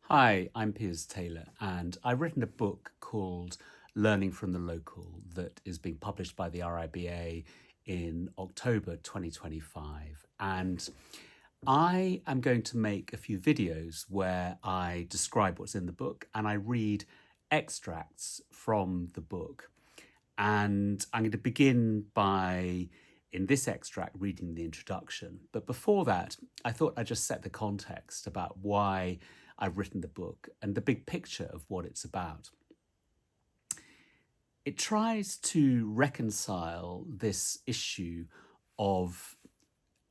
Hi, I'm Piers Taylor, and I've written a book called Learning from the Local that is being published by the RIBA in October 2025. And I am going to make a few videos where I describe what's in the book and I read extracts from the book. And I'm going to begin by, in this extract, reading the introduction. But before that, I thought I'd just set the context about why I've written the book and the big picture of what it's about. It tries to reconcile this issue of,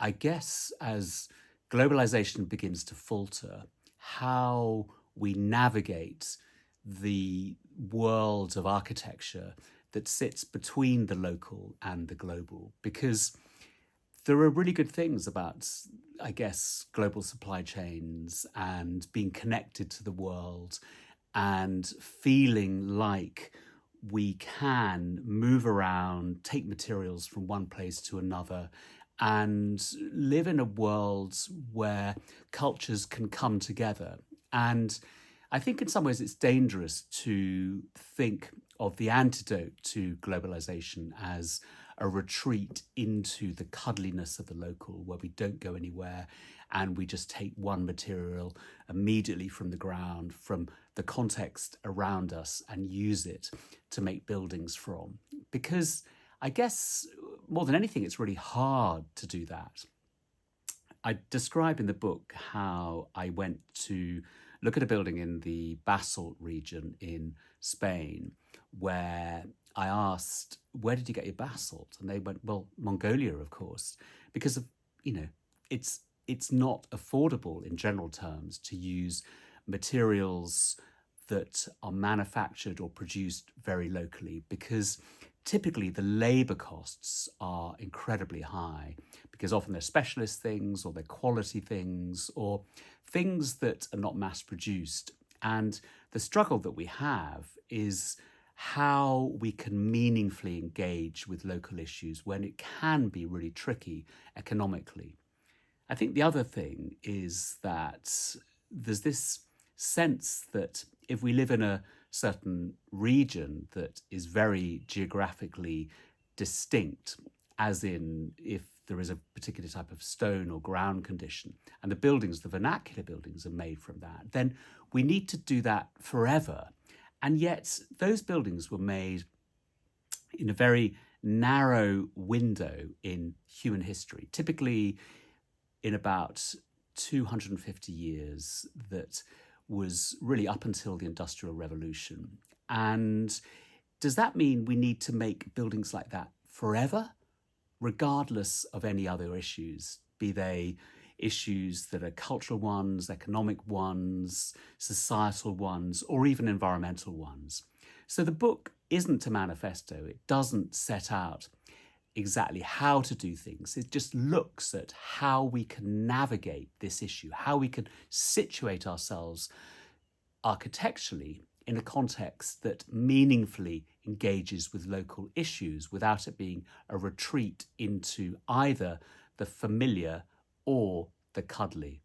I guess, as globalisation begins to falter, how we navigate the world of architecture that sits between the local and the global. Because there are really good things about, I guess, global supply chains and being connected to the world and feeling like we can move around, take materials from one place to another, and live in a world where cultures can come together. And I think in some ways it's dangerous to think of the antidote to globalization as a retreat into the cuddliness of the local, where we don't go anywhere and we just take one material immediately from the ground, from the context around us, and use it to make buildings from. Because I guess more than anything, it's really hard to do that. I describe in the book how I went to look at a building in the Basalt region in Spain, where I asked, where did you get your basalt? And they went, well, Mongolia, of course, because of, it's not affordable in general terms to use materials that are manufactured or produced very locally, because typically the labour costs are incredibly high, because often they're specialist things or they're quality things or things that are not mass produced. And the struggle that we have is how we can meaningfully engage with local issues when it can be really tricky economically. I think the other thing is that there's this sense that if we live in a certain region that is very geographically distinct, as in if there is a particular type of stone or ground condition, and the buildings, the vernacular buildings, are made from that, then we need to do that forever. And yet those buildings were made in a very narrow window in human history, typically in about 250 years, that was really up until the Industrial Revolution. And does that mean we need to make buildings like that forever, regardless of any other issues, be they issues that are cultural ones, economic ones, societal ones, or even environmental ones? So the book isn't a manifesto. It doesn't set out exactly how to do things. It just looks at how we can navigate this issue, how we can situate ourselves architecturally in a context that meaningfully engages with local issues without it being a retreat into either the familiar or the cuddly.